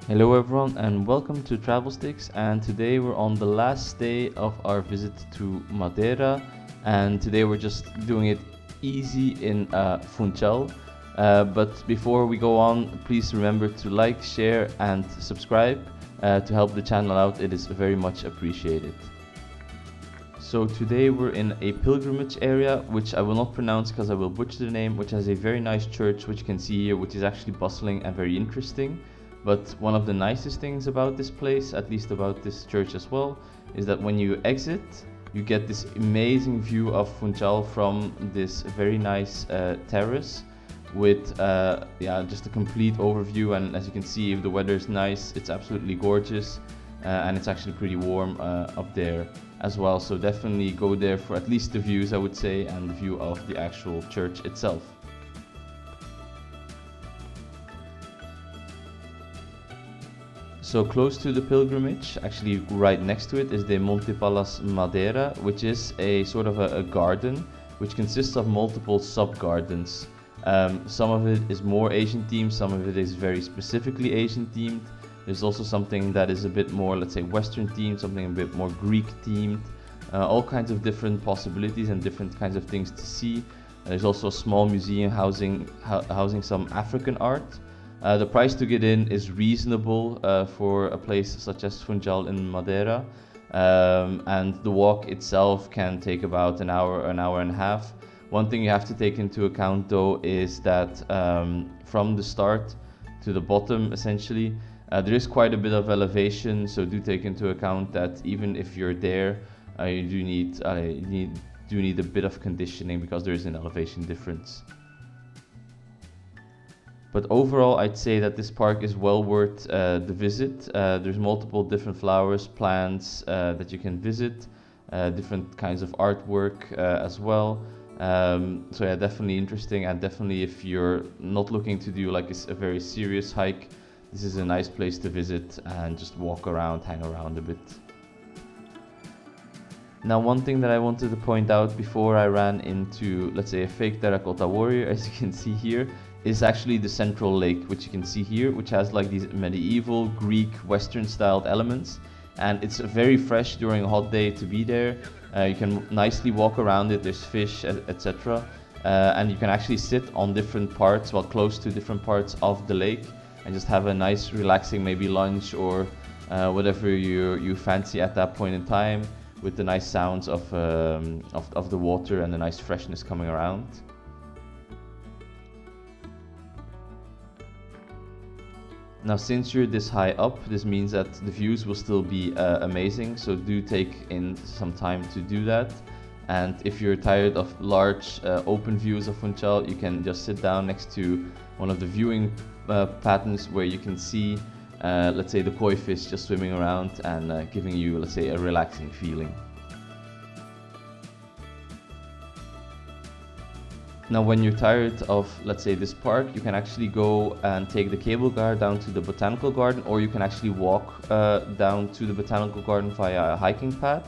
Hello everyone and welcome to Travel Sticks, and today we're on the last day of our visit to Madeira, and today we're just doing it easy in Funchal. But before we go on, please remember to like, share and subscribe to help the channel out. It is very much appreciated. So today we're in a pilgrimage area, which I will not pronounce because I will butcher the name, which has a very nice church, which you can see here, which is actually bustling and very interesting. But one of the nicest things about this place, at least about this church as well, is that when you exit, you get this amazing view of Funchal from this very nice terrace with just a complete overview. And as you can see, if the weather is nice, it's absolutely gorgeous, and it's actually pretty warm up there as well. So definitely go there for at least the views, I would say, and the view of the actual church itself. So close to the pilgrimage, actually right next to it, is the Monte Palas Madeira, which is a sort of a garden which consists of multiple sub-gardens. Some of it is more Asian themed, some of it is very specifically Asian themed. There's also something that is a bit more, let's say, Western themed, something a bit more Greek themed. All kinds of different possibilities and different kinds of things to see. There's also a small museum housing some African art. The price to get in is reasonable for a place such as Funchal in Madeira, and the walk itself can take about an hour and a half. One thing you have to take into account though is that from the start to the bottom, essentially, there is quite a bit of elevation, so do take into account that even if you're there, you do need a bit of conditioning because there is an elevation difference. But overall, I'd say that this park is well worth the visit. There's multiple different flowers, plants that you can visit, different kinds of artwork as well. So yeah, definitely interesting, and definitely if you're not looking to do like a very serious hike, this is a nice place to visit and just walk around, hang around a bit. Now, one thing that I wanted to point out before I ran into, let's say, a fake terracotta warrior, as you can see here, is actually the central lake, which you can see here, which has like these medieval Greek Western styled elements, and it's very fresh during a hot day to be there. You can nicely walk around it, there's fish, etc. And you can actually sit on different parts, well, close to different parts of the lake, and just have a nice relaxing maybe lunch or whatever you fancy at that point in time, with the nice sounds of the water and the nice freshness coming around. Now, since you're this high up, this means that the views will still be amazing, so do take in some time to do that. And if you're tired of large open views of Funchal, you can just sit down next to one of the viewing patterns where you can see, let's say, the koi fish just swimming around and giving you, let's say, a relaxing feeling. Now, when you're tired of, let's say, this park, you can actually go and take the cable car down to the botanical garden, or you can actually walk down to the botanical garden via a hiking path.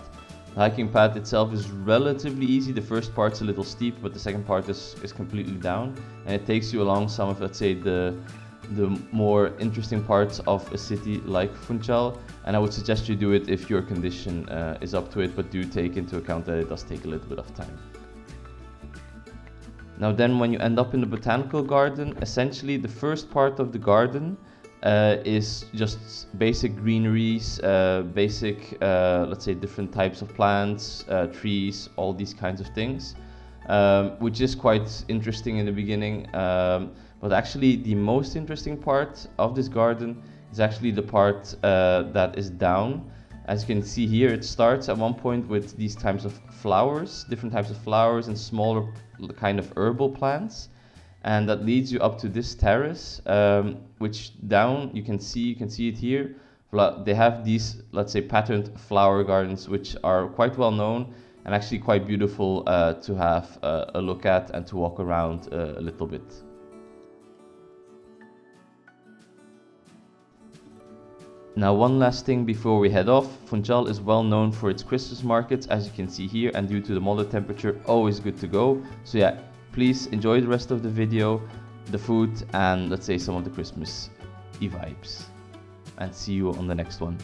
The hiking path itself is relatively easy. The first part's a little steep, but the second part is completely down, and it takes you along some of, let's say, the more interesting parts of a city like Funchal. And I would suggest you do it if your condition is up to it, but do take into account that it does take a little bit of time. Now then, when you end up in the botanical garden, essentially the first part of the garden is just basic greeneries, let's say, different types of plants, trees, all these kinds of things, which is quite interesting in the beginning. But actually the most interesting part of this garden is actually the part that is down. As you can see here, it starts at one point with these types of flowers, different types of flowers and smaller kind of herbal plants. And that leads you up to this terrace, which down you can see it here. They have these, let's say, patterned flower gardens, which are quite well known and actually quite beautiful to have a look at and to walk around a little bit. Now, one last thing before we head off. Funchal is well known for its Christmas markets, as you can see here, and due to the moderate temperature, always good to go. So yeah, please enjoy the rest of the video, the food, and let's say some of the Christmas vibes. and see you on the next one.